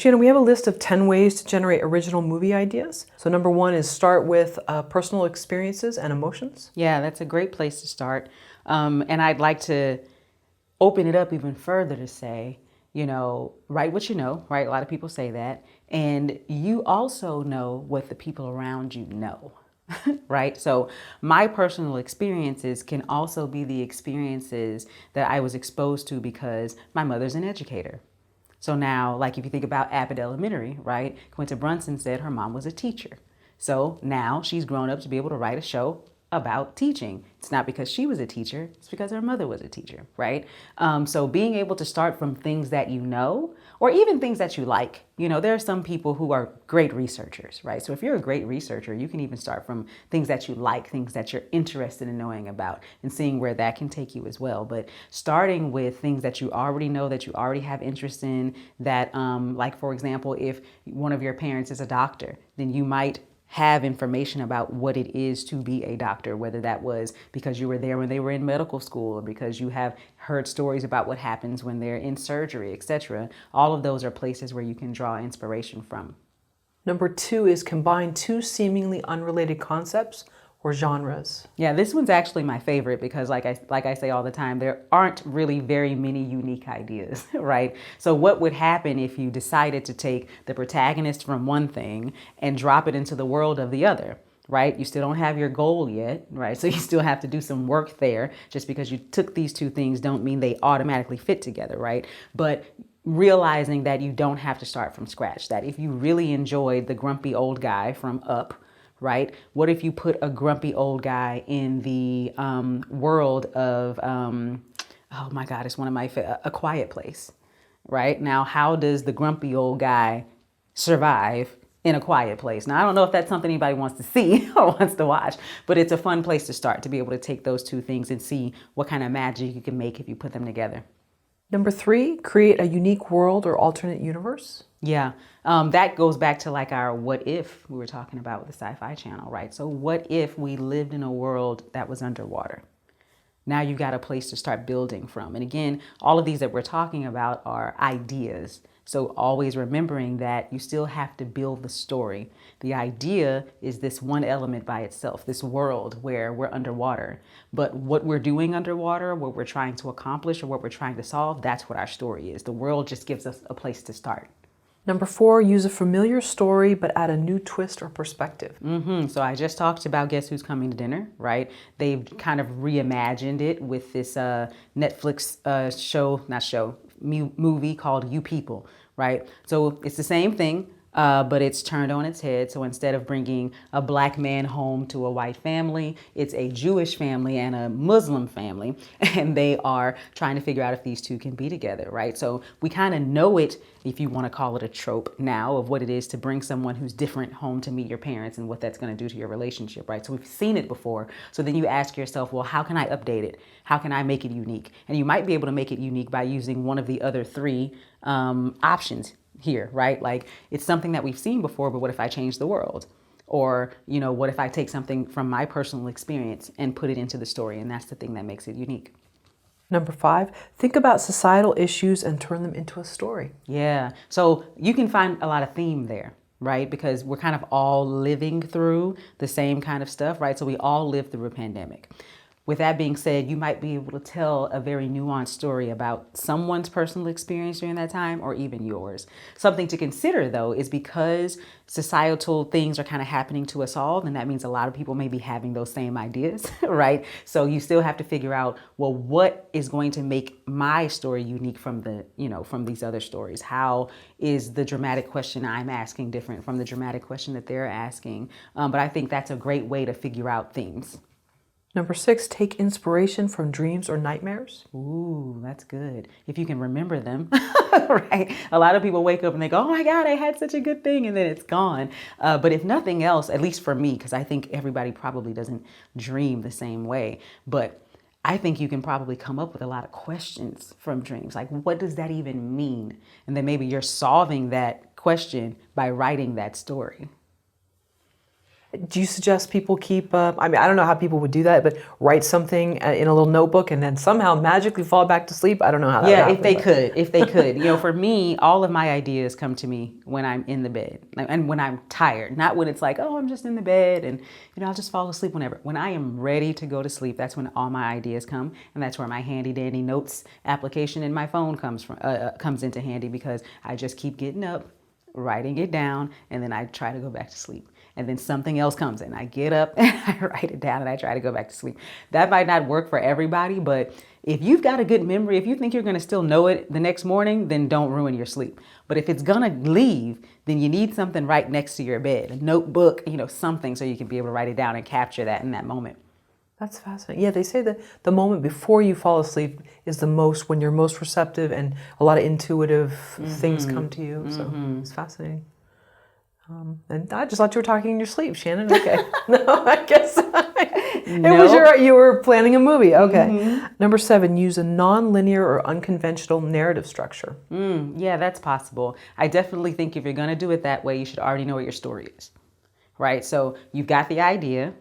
Shannan, we have a list of 10 ways to generate original movie ideas. So number one is start with personal experiences and emotions. Yeah, that's a great place to start. And I'd like to open it up even further to say, write what you know, right? A lot of people say that. And you also know what the people around you know, right? So my personal experiences can also be the experiences that I was exposed to because my mother's an educator. So now, like if you think about Abbott Elementary, right? Quinta Brunson said her mom was a teacher. So now she's grown up to be able to write a show about teaching. It's not because she was a teacher, it's because her mother was a teacher, right? So being able to start from things that you know, or even things that you like. There are some people who are great researchers, right? So if you're a great researcher, you can even start from things that you like, things that you're interested in knowing about and seeing where that can take you as well. But starting with things that you already know, that you already have interest in, that like for example, if one of your parents is a doctor, then you might have information about what it is to be a doctor, whether that was because you were there when they were in medical school or because you have heard stories about what happens when they're in surgery, etc. All of those are places where you can draw inspiration from. Number two is combine two seemingly unrelated concepts or genres. Yeah, this one's actually my favorite because like I say all the time, there aren't really very many unique ideas, right? So what would happen if you decided to take the protagonist from one thing and drop it into the world of the other? Right? You still don't have your goal yet, right? So you still have to do some work there. Just because you took these two things don't mean they automatically fit together, right? But realizing that you don't have to start from scratch, that if you really enjoyed the grumpy old guy from Up, right? What if you put a grumpy old guy in the world of, oh my God, it's one of my A Quiet Place, right? Now, how does the grumpy old guy survive in A Quiet Place? Now, I don't know if that's something anybody wants to see or wants to watch, but it's a fun place to start to be able to take those two things and see what kind of magic you can make if you put them together. Number three, create a unique world or alternate universe. Yeah, that goes back to like our what if we were talking about with the Syfy Channel, right? So what if we lived in a world that was underwater? Now you've got a place to start building from. And again, all of these that we're talking about are ideas. So always remembering that you still have to build the story. The idea is this one element by itself, this world where we're underwater. But what we're doing underwater, what we're trying to accomplish or what we're trying to solve, that's what our story is. The world just gives us a place to start. Number four, use a familiar story, but add a new twist or perspective. So I just talked about Guess Who's Coming to Dinner, right? They've kind of reimagined it with this Netflix movie called You People, right? So it's the same thing, but it's turned on its head. So instead of bringing a black man home to a white family, it's a Jewish family and a Muslim family, and they are trying to figure out if these two can be together, right? So we kind of know it, if you want to call it a trope now, of what it is to bring someone who's different home to meet your parents and what that's going to do to your relationship, right? So we've seen it before. So then you ask yourself, well, how can I update it? How can I make it unique? And you might be able to make it unique by using one of the other three options here, right? Like it's something that we've seen before, but what if I change the world? Or, what if I take something from my personal experience and put it into the story? And that's the thing that makes it unique. Number five, think about societal issues and turn them into a story. Yeah. So you can find a lot of theme there, right? Because we're kind of all living through the same kind of stuff, right? So we all live through a pandemic. With that being said, you might be able to tell a very nuanced story about someone's personal experience during that time or even yours. Something to consider, though, is because societal things are kind of happening to us all, then that means a lot of people may be having those same ideas, right? So you still have to figure out, well, what is going to make my story unique from from these other stories? How is the dramatic question I'm asking different from the dramatic question that they're asking? But I think that's a great way to figure out themes. Number six, take inspiration from dreams or nightmares. Ooh, that's good. If you can remember them, right? A lot of people wake up and they go, oh my God, I had such a good thing, and then it's gone. But if nothing else, at least for me, because I think everybody probably doesn't dream the same way, but I think you can probably come up with a lot of questions from dreams. Like, what does that even mean? And then maybe you're solving that question by writing that story. Do you suggest people keep, I mean, I don't know how people would do that, but write something in a little notebook and then somehow magically fall back to sleep? I don't know how that would Yeah, happen. if they could. You know, for me, all of my ideas come to me when I'm in the bed and when I'm tired, not when it's like, oh, I'm just in the bed and, you know, I'll just fall asleep whenever. When I am ready to go to sleep, that's when all my ideas come. And that's where my handy dandy notes application in my phone comes into handy, because I just keep getting up, writing it down, and then I try to go back to sleep. And then something else comes in. I get up and I write it down and I try to go back to sleep. That might not work for everybody, but if you've got a good memory, if you think you're going to still know it the next morning, then don't ruin your sleep. But if it's going to leave, then you need something right next to your bed, a notebook, you know, something, so you can be able to write it down and capture that in that moment. That's fascinating. Yeah, they say that the moment before you fall asleep is the most, when you're most receptive and a lot of intuitive things come to you. So it's fascinating. And I just thought you were talking in your sleep, Shannan. Okay. No, I guess you were planning a movie. Okay. Number 7, use a nonlinear or unconventional narrative structure. Yeah, that's possible. I definitely think if you're going to do it that way, you should already know what your story is, right? So you've got the idea,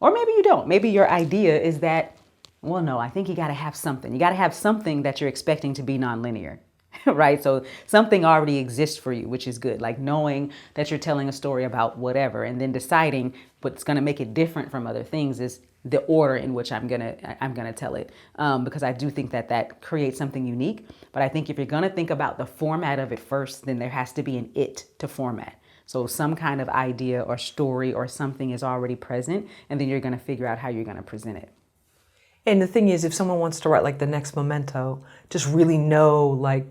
or maybe you don't. Maybe your idea is that, well, no, I think you got to have something. You got to have something that you're expecting to be nonlinear. Right? So something already exists for you, which is good. Like knowing that you're telling a story about whatever, and then deciding what's going to make it different from other things is the order in which I'm gonna tell it. Because I do think that creates something unique. But I think if you're going to think about the format of it first, then there has to be an it to format. So some kind of idea or story or something is already present, and then you're going to figure out how you're going to present it. And the thing is, if someone wants to write like the next Memento, just really know like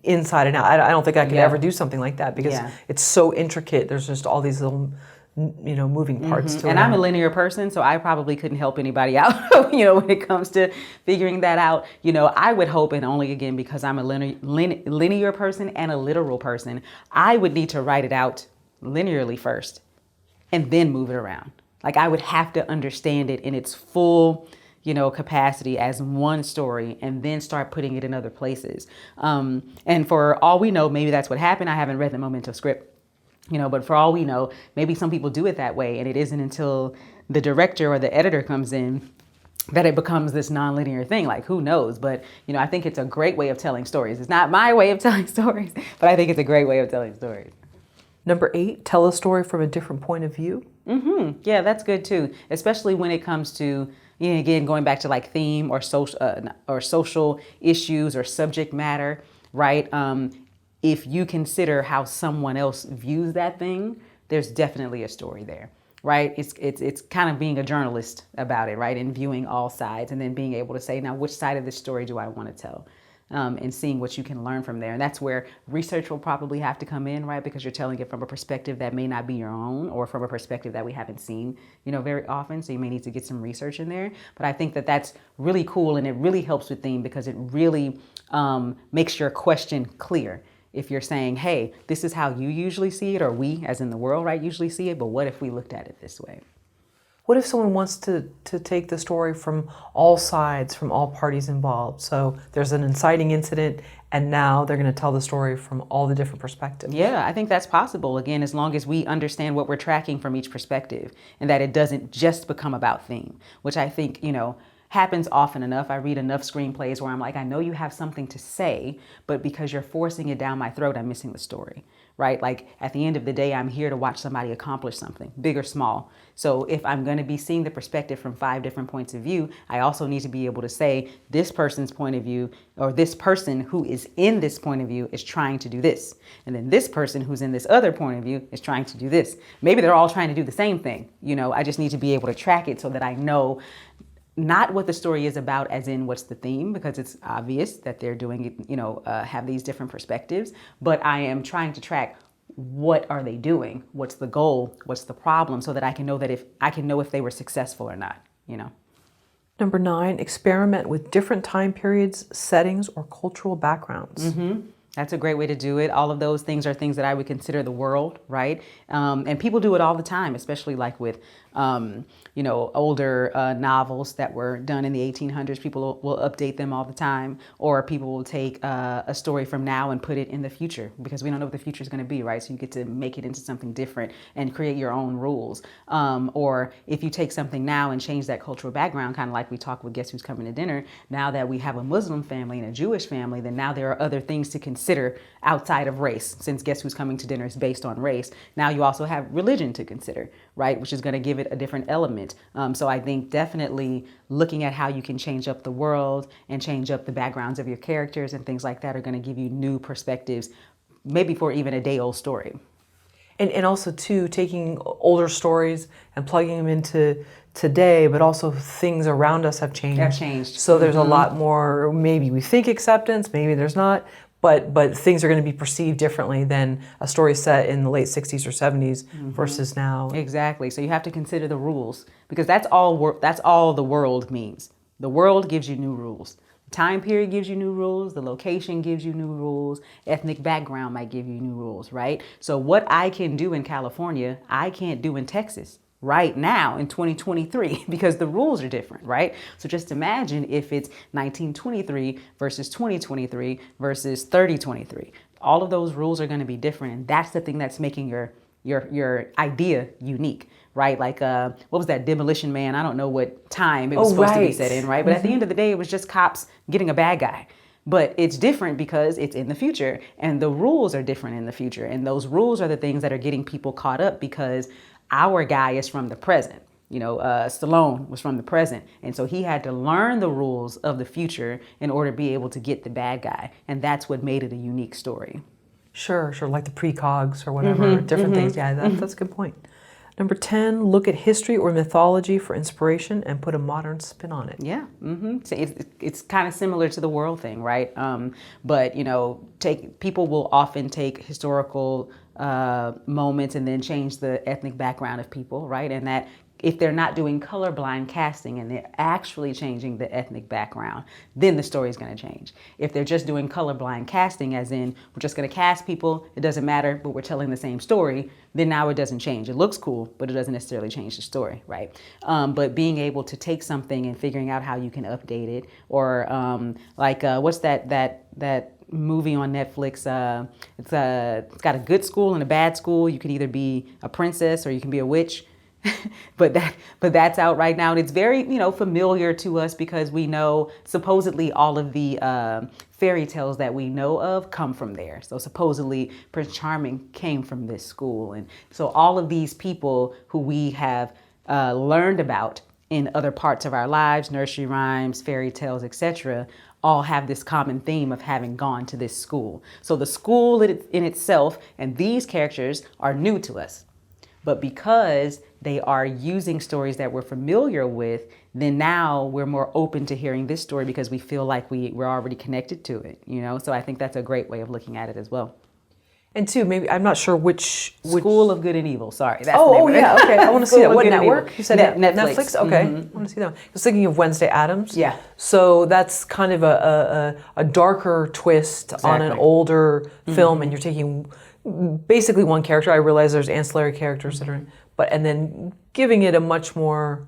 inside and out. I don't think I could ever do something like that, because it's so intricate. There's just all these little, you know, moving parts to it. And I'm a linear person, so I probably couldn't help anybody out, you know, when it comes to figuring that out. You know, I would hope, and only again because I'm a linear person and a literal person, I would need to write it out linearly first and then move it around. Like I would have to understand it in its full, you know, capacity as one story, and then start putting it in other places. And for all we know, maybe that's what happened. I haven't read the Memento script, you know, but for all we know, maybe some people do it that way, and it isn't until the director or the editor comes in that it becomes this nonlinear thing. Like, who knows? But, you know, I think it's a great way of telling stories. It's not my way of telling stories, but I think it's a great way of telling stories. Number 8, tell a story from a different point of view. Yeah, that's good too, especially when it comes to, you know, again, going back to like theme or social issues or subject matter, right? If you consider how someone else views that thing, there's definitely a story there, right? It's kind of being a journalist about it, right? And viewing all sides, and then being able to say, now, which side of this story do I want to tell? And seeing what you can learn from there. And that's where research will probably have to come in, right? Because you're telling it from a perspective that may not be your own, or from a perspective that we haven't seen, you know, very often. So you may need to get some research in there. But I think that that's really cool, and it really helps with theme, because it really makes your question clear. If you're saying, hey, this is how you usually see it, or we, as in the world, right, usually see it, but what if we looked at it this way? What if someone wants to take the story from all sides, from all parties involved? So there's an inciting incident, and now they're going to tell the story from all the different perspectives. Yeah, I think that's possible. Again, as long as we understand what we're tracking from each perspective, and that it doesn't just become about theme, which I think, you know, happens often enough. I read enough screenplays where I'm like, I know you have something to say, but because you're forcing it down my throat, I'm missing the story, right? Like at the end of the day, I'm here to watch somebody accomplish something, big or small. So if I'm going to be seeing the perspective from 5 different points of view, I also need to be able to say this person's point of view, or this person who is in this point of view is trying to do this. And then this person who's in this other point of view is trying to do this. Maybe they're all trying to do the same thing. You know, I just need to be able to track it so that I know not what the story is about, as in what's the theme, because it's obvious that they're doing it, you know, have these different perspectives, but I am trying to track what are they doing, what's the goal, what's the problem, so that I can know that if they were successful or not, you know. Number 9, experiment with different time periods, settings, or cultural backgrounds. That's a great way to do it. All of those things are things that I would consider the world, right? And people do it all the time, especially like with older novels that were done in the 1800s. People will update them all the time, or people will take a story from now and put it in the future, because we don't know what the future is going to be, right? So you get to make it into something different and create your own rules. Or if you take something now and change that cultural background, kind of like we talked with Guess Who's Coming to Dinner, now that we have a Muslim family and a Jewish family, then now there are other things to consider outside of race. Since Guess Who's Coming to Dinner is based on race, now you also have religion to consider, right? Which is going to give it a different element. So I think definitely looking at how you can change up the world and change up the backgrounds of your characters and things like that are going to give you new perspectives, maybe for even a day-old story. And also, too, taking older stories and plugging them into today, but also things around us have changed. So there's a lot more, maybe we think acceptance, maybe there's not, but things are going to be perceived differently than a story set in the late 60s or 70s versus now. Exactly. So you have to consider the rules, because that's all the world means. The world gives you new rules. Time period gives you new rules. The location gives you new rules. Ethnic background might give you new rules, right? So what I can do in California, I can't do in Texas right now in 2023 because the rules are different, right? So just imagine if it's 1923 versus 2023 versus 3023. All of those rules are going to be different, and that's the thing that's making your idea unique. Right? Like, what was that, Demolition Man? I don't know what time it was supposed to be set in, right? But at the end of the day, it was just cops getting a bad guy. But it's different because it's in the future, and the rules are different in the future. And those rules are the things that are getting people caught up, because our guy is from the present. Stallone was from the present. And so he had to learn the rules of the future in order to be able to get the bad guy. And that's what made it a unique story. Sure, like the precogs or whatever, different things. Yeah, that's a good point. Number 10, look at history or mythology for inspiration and put a modern spin on it. Yeah, so it's kind of similar to the world thing, right? But people will often take historical moments and then change the ethnic background of people, right? And that if they're not doing colorblind casting and they're actually changing the ethnic background, then the story is going to change. If they're just doing colorblind casting, as in we're just going to cast people, it doesn't matter, but we're telling the same story, then now it doesn't change. It looks cool, but it doesn't necessarily change the story, right? But being able to take something and figuring out how you can update it, or what's that movie on Netflix? It's got a good school and a bad school. You can either be a princess or you can be a witch. but that's out right now, and it's very familiar to us because we know supposedly all of the fairy tales that we know of come from there. So supposedly Prince Charming came from this school, and so all of these people who we have learned about in other parts of our lives, nursery rhymes, fairy tales, etc., all have this common theme of having gone to this school. So the school in itself and these characters are new to us. But because they are using stories that we're familiar with, then now we're more open to hearing this story because we feel like we're already connected to it, So I think that's a great way of looking at it as well. And two, maybe, I'm not sure which School of Good and Evil. Sorry. That's yeah, okay. I want to see that. What network? You said Netflix. Okay. I want to see that one. I was thinking of Wednesday Addams. Yeah. So that's kind of a darker twist on an older film, and you're taking basically one character. I realize there's ancillary characters that are, and then giving it a much more,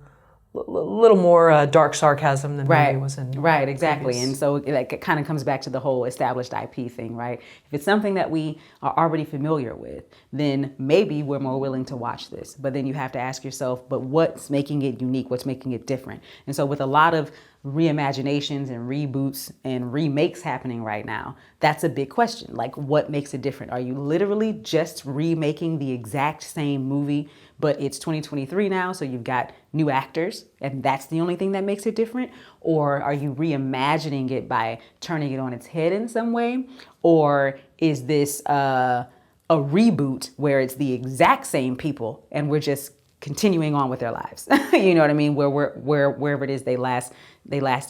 little more dark sarcasm than maybe was in. Right, exactly. Previous. And so it kind of comes back to the whole established IP thing, right? If it's something that we are already familiar with, then maybe we're more willing to watch this. But then you have to ask yourself, but what's making it unique? What's making it different? And so with a lot of reimaginations and reboots and remakes happening right now, that's a big question. Like, what makes it different? Are you literally just remaking the exact same movie, but it's 2023 now, so you've got new actors, and that's the only thing that makes it different? Or are you reimagining it by turning it on its head in some way? Or is this a reboot where it's the exact same people and we're just continuing on with their lives? You know what I mean? Wherever it is they last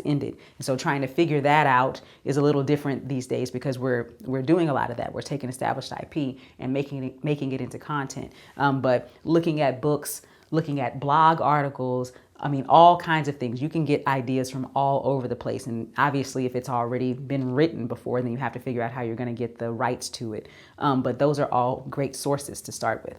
ended. And so trying to figure that out is a little different these days because we're doing a lot of that. We're taking established IP and making it into content. But looking at books, looking at blog articles, I mean, all kinds of things. You can get ideas from all over the place. And obviously, if it's already been written before, then you have to figure out how you're going to get the rights to it. But those are all great sources to start with.